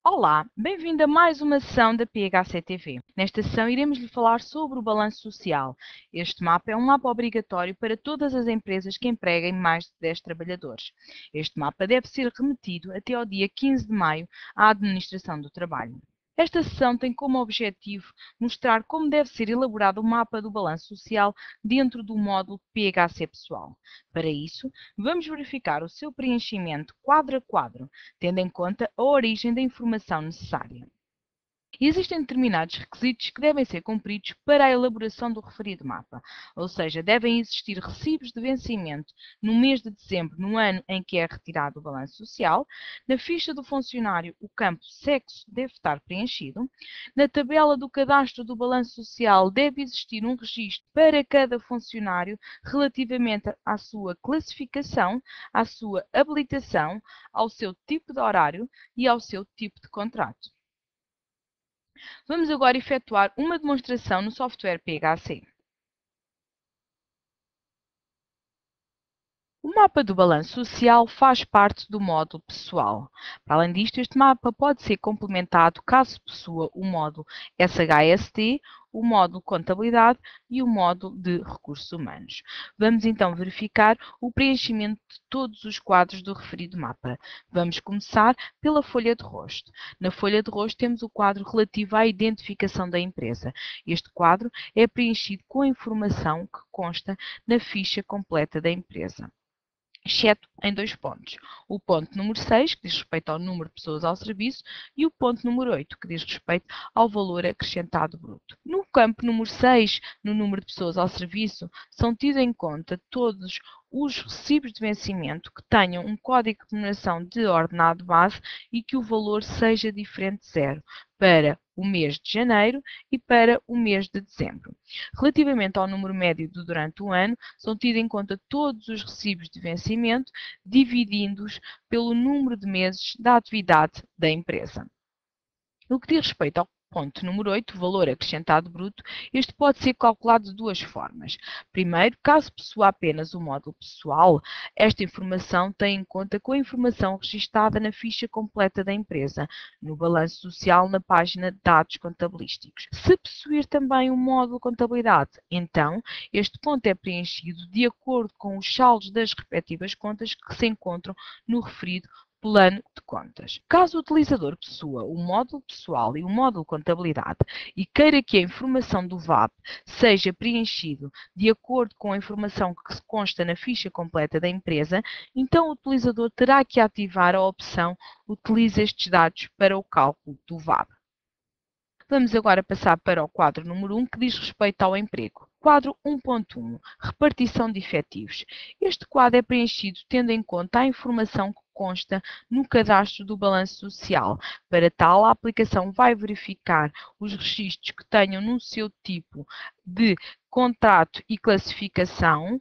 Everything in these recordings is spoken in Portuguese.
Olá, bem-vindo a mais uma sessão da PHCTV. Nesta sessão iremos lhe falar sobre o balanço social. Este mapa é um mapa obrigatório para todas as empresas que empreguem mais de 10 trabalhadores. Este mapa deve ser remetido até ao dia 15 de maio à Administração do Trabalho. Esta sessão tem como objetivo mostrar como deve ser elaborado o mapa do balanço social dentro do módulo PHC Pessoal. Para isso, vamos verificar o seu preenchimento quadro a quadro, tendo em conta a origem da informação necessária. Existem determinados requisitos que devem ser cumpridos para a elaboração do referido mapa, ou seja, devem existir recibos de vencimento no mês de dezembro, no ano em que é retirado o balanço social. Na ficha do funcionário, o campo sexo deve estar preenchido. Na tabela do cadastro do balanço social, deve existir um registro para cada funcionário relativamente à sua classificação, à sua habilitação, ao seu tipo de horário e ao seu tipo de contrato. Vamos agora efetuar uma demonstração no software PHC. O mapa do balanço social faz parte do módulo pessoal. Para além disto, este mapa pode ser complementado caso possua o módulo SHST, o módulo contabilidade e o módulo de recursos humanos. Vamos então verificar o preenchimento de todos os quadros do referido mapa. Vamos começar pela folha de rosto. Na folha de rosto temos o quadro relativo à identificação da empresa. Este quadro é preenchido com a informação que consta na ficha completa da empresa, exceto em dois pontos. O ponto número 6, que diz respeito ao número de pessoas ao serviço, e o ponto número 8, que diz respeito ao valor acrescentado bruto. No campo número 6, no número de pessoas ao serviço, são tidos em conta todos os recibos de vencimento que tenham um código de numeração de ordenado base e que o valor seja diferente de zero para o mês de janeiro e para o mês de dezembro. Relativamente ao número médio durante o ano, são tidos em conta todos os recibos de vencimento, dividindo-os pelo número de meses da atividade da empresa. No que diz respeito ao ponto número 8, o valor acrescentado bruto, este pode ser calculado de duas formas. Primeiro, caso possua apenas o módulo pessoal, esta informação tem em conta com a informação registada na ficha completa da empresa, no balanço social, na página de dados contabilísticos. Se possuir também o módulo contabilidade, então este ponto é preenchido de acordo com os saldos das respectivas contas que se encontram no referido plano de contas. Caso o utilizador possua o módulo pessoal e o módulo contabilidade e queira que a informação do VAP seja preenchido de acordo com a informação que consta na ficha completa da empresa, então o utilizador terá que ativar a opção Utilize estes dados para o cálculo do VAP. Vamos agora passar para o quadro número 1, que diz respeito ao emprego. Quadro 1.1, repartição de efetivos. Este quadro é preenchido tendo em conta a informação que consta no cadastro do balanço social. Para tal, a aplicação vai verificar os registros que tenham no seu tipo de contrato e classificação,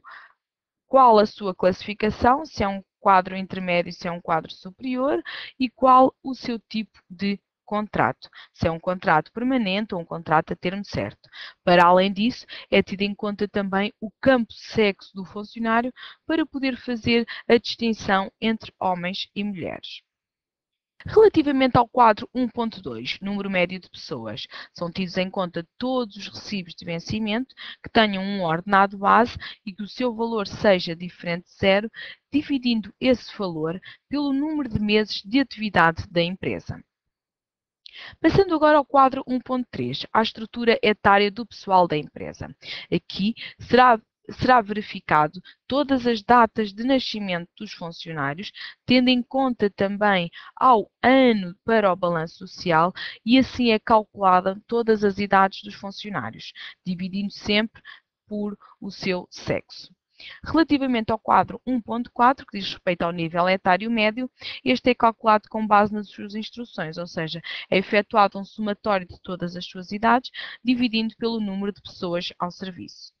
qual a sua classificação, se é um quadro intermédio, se é um quadro superior, e qual o seu tipo de contrato, se é um contrato permanente ou um contrato a termo certo. Para além disso, é tido em conta também o campo sexo do funcionário para poder fazer a distinção entre homens e mulheres. Relativamente ao quadro 1.2, número médio de pessoas, são tidos em conta todos os recibos de vencimento que tenham um ordenado base e que o seu valor seja diferente de zero, dividindo esse valor pelo número de meses de atividade da empresa. Passando agora ao quadro 1.3, à estrutura etária do pessoal da empresa. Aqui será verificado todas as datas de nascimento dos funcionários, tendo em conta também ao ano para o balanço social, e assim é calculada todas as idades dos funcionários, dividindo sempre por o seu sexo. Relativamente ao quadro 1.4, que diz respeito ao nível etário médio, este é calculado com base nas suas instruções, ou seja, é efetuado um somatório de todas as suas idades, dividindo pelo número de pessoas ao serviço.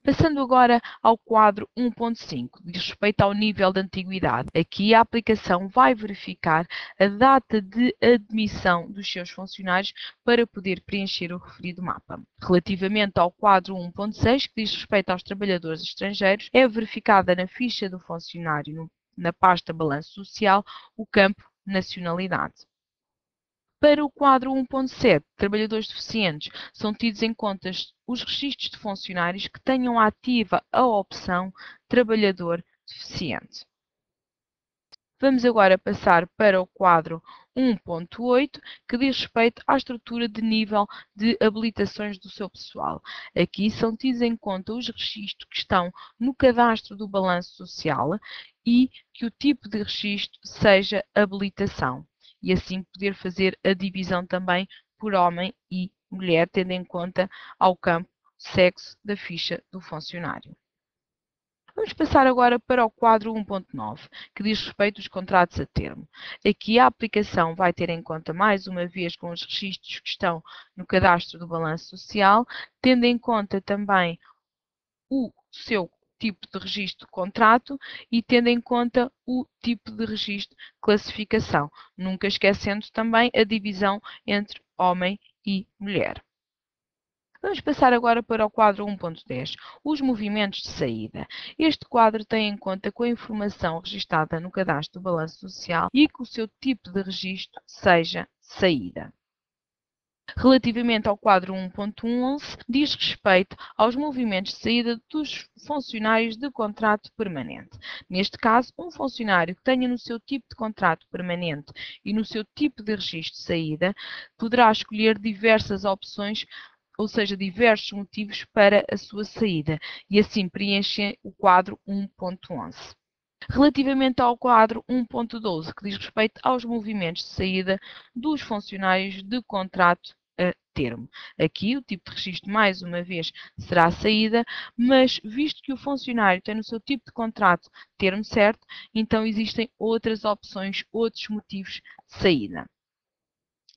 Passando agora ao quadro 1.5, diz respeito ao nível de antiguidade. Aqui a aplicação vai verificar a data de admissão dos seus funcionários para poder preencher o referido mapa. Relativamente ao quadro 1.6, que diz respeito aos trabalhadores estrangeiros, é verificada na ficha do funcionário, na pasta Balanço Social, o campo Nacionalidade. Para o quadro 1.7, trabalhadores deficientes, são tidos em conta os registros de funcionários que tenham ativa a opção trabalhador deficiente. Vamos agora passar para o quadro 1.8, que diz respeito à estrutura de nível de habilitações do seu pessoal. Aqui são tidos em conta os registros que estão no cadastro do balanço social e que o tipo de registro seja habilitação. E assim poder fazer a divisão também por homem e mulher, tendo em conta ao campo sexo da ficha do funcionário. Vamos passar agora para o quadro 1.9, que diz respeito aos contratos a termo. Aqui a aplicação vai ter em conta, mais uma vez, com os registros que estão no cadastro do balanço social, tendo em conta também o seu tipo de registro de contrato e tendo em conta o tipo de registro de classificação, nunca esquecendo também a divisão entre homem e mulher. Vamos passar agora para o quadro 1.10, os movimentos de saída. Este quadro tem em conta com a informação registada no cadastro do balanço social e que o seu tipo de registro seja saída. Relativamente ao quadro 1.11, diz respeito aos movimentos de saída dos funcionários de contrato permanente. Neste caso, um funcionário que tenha no seu tipo de contrato permanente e no seu tipo de registro de saída, poderá escolher diversas opções, ou seja, diversos motivos para a sua saída, e assim preenche o quadro 1.11. Relativamente ao quadro 1.12, que diz respeito aos movimentos de saída dos funcionários de contrato a termo. Aqui o tipo de registro, mais uma vez, será a saída, mas visto que o funcionário tem no seu tipo de contrato termo certo, então existem outras opções, outros motivos de saída.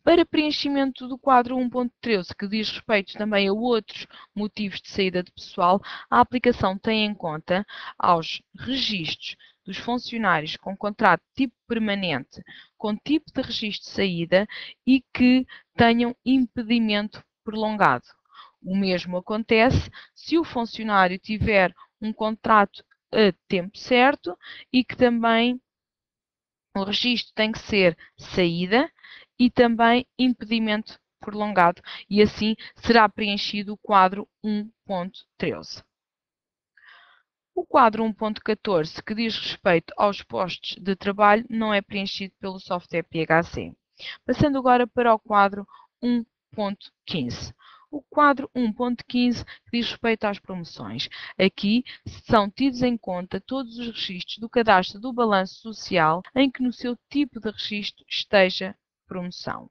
Para preenchimento do quadro 1.13, que diz respeito também a outros motivos de saída de pessoal, a aplicação tem em conta aos registros dos funcionários com contrato de tipo permanente, com tipo de registro de saída e que tenham impedimento prolongado. O mesmo acontece se o funcionário tiver um contrato a tempo certo e que também o registro tem que ser saída e também impedimento prolongado, e assim será preenchido o quadro 1.13. O quadro 1.14, que diz respeito aos postos de trabalho, não é preenchido pelo software PHC. Passando agora para o quadro 1.15. O quadro 1.15 diz respeito às promoções. Aqui são tidos em conta todos os registros do cadastro do balanço social em que no seu tipo de registro esteja promoção.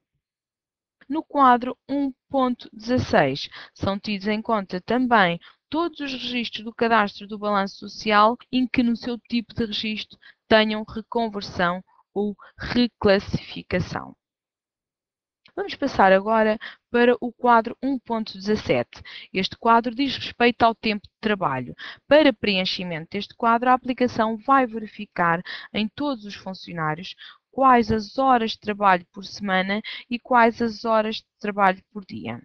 No quadro 1.16 são tidos em conta também todos os registros do cadastro do balanço social em que no seu tipo de registro tenham reconversão ou reclassificação. Vamos passar agora para o quadro 1.17. Este quadro diz respeito ao tempo de trabalho. Para preenchimento deste quadro, a aplicação vai verificar em todos os funcionários quais as horas de trabalho por semana e quais as horas de trabalho por dia.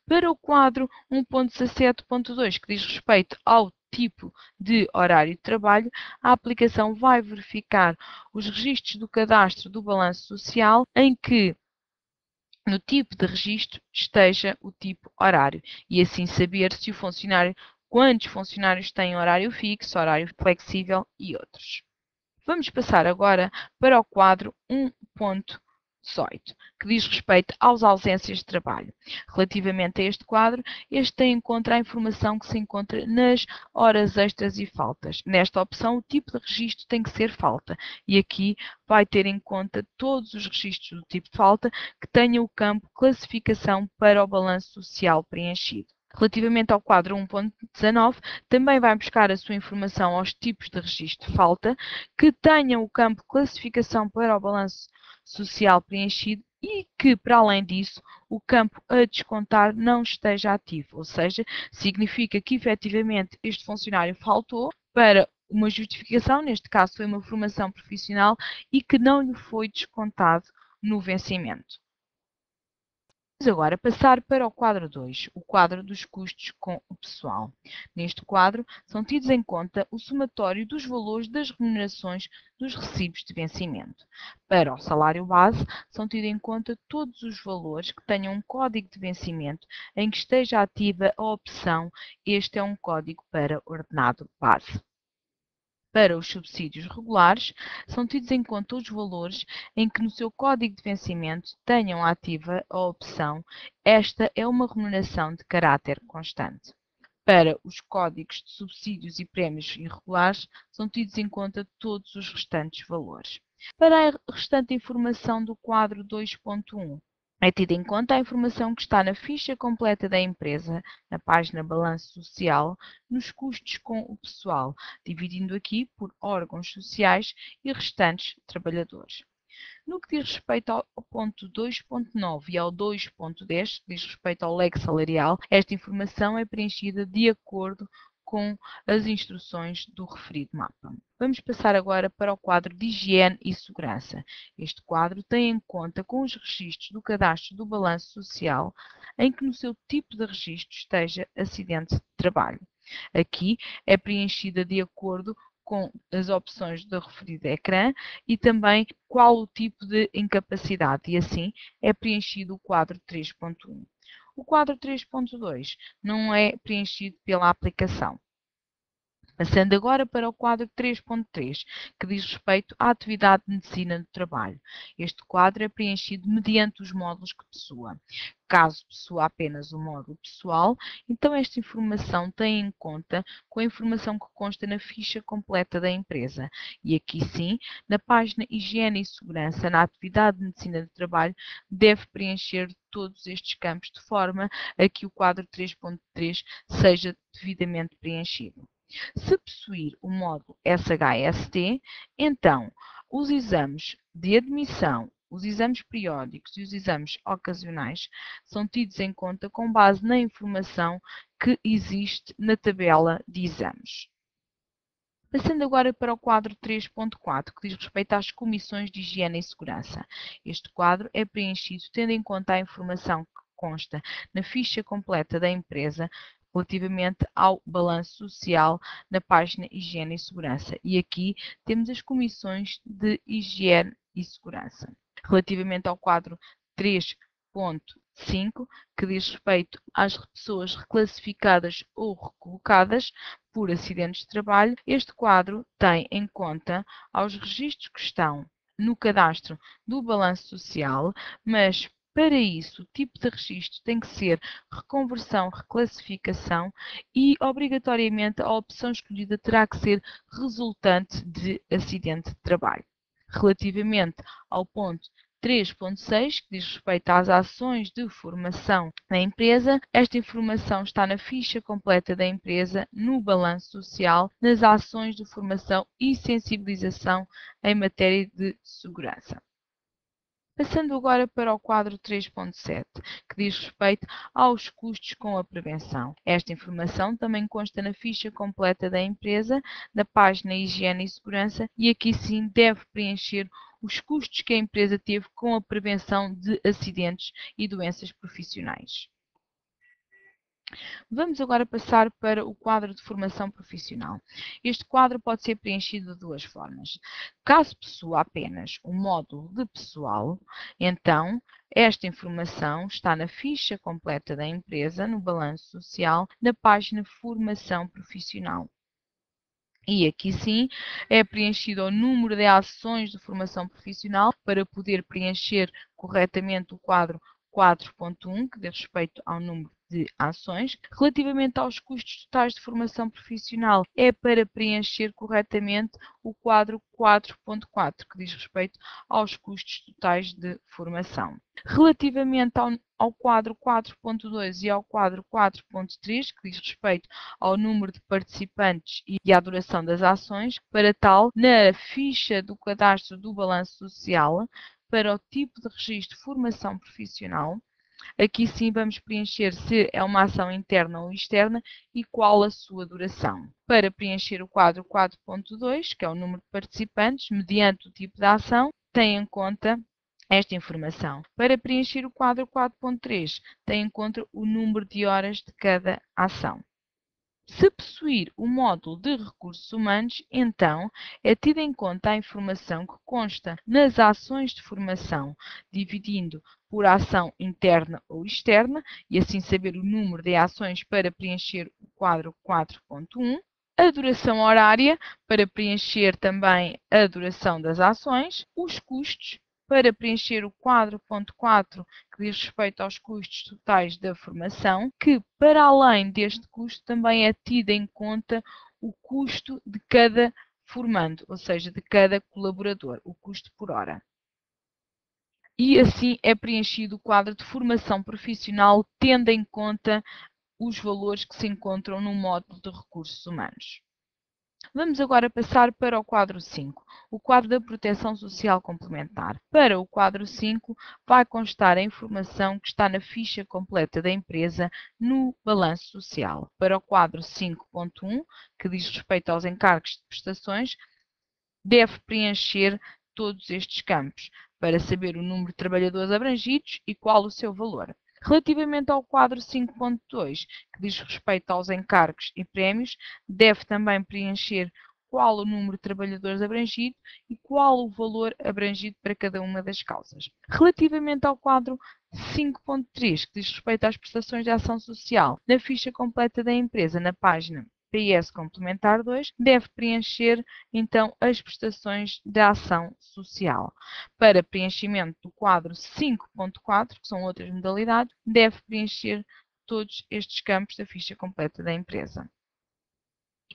Para o quadro 1.17.2, que diz respeito ao tipo de horário de trabalho, a aplicação vai verificar os registros do cadastro do balanço social em que no tipo de registro esteja o tipo horário e assim saber se o funcionário, quantos funcionários têm horário fixo, horário flexível e outros. Vamos passar agora para o quadro 1.18, que diz respeito às ausências de trabalho. Relativamente a este quadro, este tem em conta a informação que se encontra nas horas extras e faltas. Nesta opção, o tipo de registro tem que ser falta e aqui vai ter em conta todos os registros do tipo de falta que tenham o campo classificação para o balanço social preenchido. Relativamente ao quadro 1.19, também vai buscar a sua informação aos tipos de registro de falta que tenham o campo classificação para o balanço social preenchido e que, para além disso, o campo a descontar não esteja ativo, ou seja, significa que efetivamente este funcionário faltou para uma justificação, neste caso foi uma formação profissional, e que não lhe foi descontado no vencimento. Vamos agora passar para o quadro 2, o quadro dos custos com o pessoal. Neste quadro, são tidos em conta o somatório dos valores das remunerações dos recibos de vencimento. Para o salário base, são tidos em conta todos os valores que tenham um código de vencimento em que esteja ativa a opção "Este é um código para ordenado base". Para os subsídios regulares, são tidos em conta os valores em que no seu código de vencimento tenham ativa a opção "Esta é uma remuneração de caráter constante". Para os códigos de subsídios e prémios irregulares, são tidos em conta todos os restantes valores. Para a restante informação do quadro 2.1, é tida em conta a informação que está na ficha completa da empresa, na página Balanço Social, nos custos com o pessoal, dividindo aqui por órgãos sociais e restantes trabalhadores. No que diz respeito ao ponto 2.9 e ao 2.10, que diz respeito ao leque salarial, esta informação é preenchida de acordo com as instruções do referido mapa. Vamos passar agora para o quadro de higiene e segurança. Este quadro tem em conta com os registros do cadastro do balanço social, em que no seu tipo de registro esteja acidente de trabalho. Aqui é preenchida de acordo com as opções do referido ecrã e também qual o tipo de incapacidade, e assim é preenchido o quadro 3.1. O quadro 3.2 não é preenchido pela aplicação. Passando agora para o quadro 3.3, que diz respeito à atividade de medicina do trabalho. Este quadro é preenchido mediante os módulos que possua. Caso possua apenas o módulo pessoal, então esta informação tem em conta com a informação que consta na ficha completa da empresa. E aqui sim, na página Higiene e Segurança, na atividade de medicina do trabalho, deve preencher todos estes campos de forma a que o quadro 3.3 seja devidamente preenchido. Se possuir o módulo SHST, então os exames de admissão, os exames periódicos e os exames ocasionais são tidos em conta com base na informação que existe na tabela de exames. Passando agora para o quadro 3.4, que diz respeito às comissões de higiene e segurança. Este quadro é preenchido tendo em conta a informação que consta na ficha completa da empresa relativamente ao balanço social na página Higiene e Segurança. E aqui temos as comissões de higiene e segurança. Relativamente ao quadro 3.5, que diz respeito às pessoas reclassificadas ou recolocadas por acidentes de trabalho, este quadro tem em conta aos registros que estão no cadastro do balanço social, mas para isso, o tipo de registro tem que ser reconversão, reclassificação e, obrigatoriamente, a opção escolhida terá que ser resultante de acidente de trabalho. Relativamente ao ponto 3.6, que diz respeito às ações de formação na empresa, esta informação está na ficha completa da empresa, no balanço social, nas ações de formação e sensibilização em matéria de segurança. Passando agora para o quadro 3.7, que diz respeito aos custos com a prevenção. Esta informação também consta na ficha completa da empresa, na página Higiene e Segurança, e aqui sim deve preencher os custos que a empresa teve com a prevenção de acidentes e doenças profissionais. Vamos agora passar para o quadro de formação profissional. Este quadro pode ser preenchido de duas formas. Caso possua apenas o módulo de pessoal, então esta informação está na ficha completa da empresa, no balanço social, na página Formação Profissional. E aqui sim é preenchido o número de ações de formação profissional para poder preencher corretamente o quadro 4.1, que diz respeito ao número de ações. Relativamente aos custos totais de formação profissional, é para preencher corretamente o quadro 4.4, que diz respeito aos custos totais de formação. Relativamente ao quadro 4.2 e ao quadro 4.3, que diz respeito ao número de participantes e à duração das ações, para tal, na ficha do cadastro do balanço social, para o tipo de registro de formação profissional, aqui sim vamos preencher se é uma ação interna ou externa e qual a sua duração. Para preencher o quadro 4.2, que é o número de participantes, mediante o tipo de ação, tem em conta esta informação. Para preencher o quadro 4.3, tem em conta o número de horas de cada ação. Se possuir o módulo de recursos humanos, então é tida em conta a informação que consta nas ações de formação, dividindo por ação interna ou externa, e assim saber o número de ações para preencher o quadro 4.1, a duração horária, para preencher também a duração das ações, os custos, para preencher o quadro ponto 4, que diz respeito aos custos totais da formação, que, para além deste custo, também é tido em conta o custo de cada formando, ou seja, de cada colaborador, o custo por hora. E assim é preenchido o quadro de formação profissional, tendo em conta os valores que se encontram no módulo de recursos humanos. Vamos agora passar para o quadro 5, o quadro da proteção social complementar. Para o quadro 5, vai constar a informação que está na ficha completa da empresa no balanço social. Para o quadro 5.1, que diz respeito aos encargos de prestações, deve preencher todos estes campos para saber o número de trabalhadores abrangidos e qual o seu valor. Relativamente ao quadro 5.2, que diz respeito aos encargos e prémios, deve também preencher qual o número de trabalhadores abrangido e qual o valor abrangido para cada uma das causas. Relativamente ao quadro 5.3, que diz respeito às prestações de ação social, na ficha completa da empresa, na página PS Complementar 2, deve preencher, então, as prestações de ação social. Para preenchimento do quadro 5.4, que são outras modalidades, deve preencher todos estes campos da ficha completa da empresa.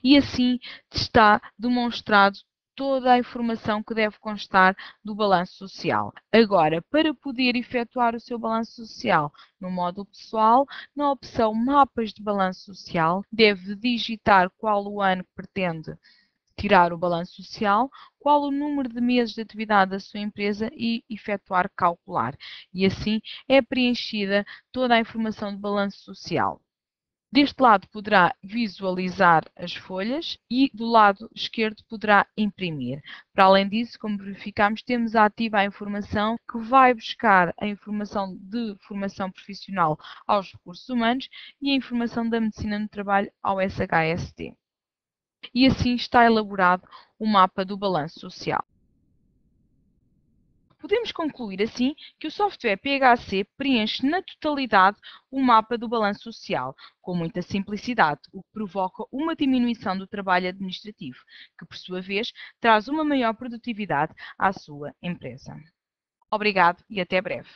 E assim está demonstrado toda a informação que deve constar do balanço social. Agora, para poder efetuar o seu balanço social no módulo pessoal, na opção Mapas de Balanço Social, deve digitar qual o ano que pretende tirar o balanço social, qual o número de meses de atividade da sua empresa e efetuar calcular. E assim é preenchida toda a informação do balanço social. Deste lado poderá visualizar as folhas e do lado esquerdo poderá imprimir. Para além disso, como verificamos, temos ativa a informação que vai buscar a informação de formação profissional aos recursos humanos e a informação da medicina no trabalho ao SHST. E assim está elaborado o mapa do balanço social. Podemos concluir assim que o software PHC preenche na totalidade o mapa do balanço social, com muita simplicidade, o que provoca uma diminuição do trabalho administrativo, que por sua vez traz uma maior produtividade à sua empresa. Obrigado e até breve.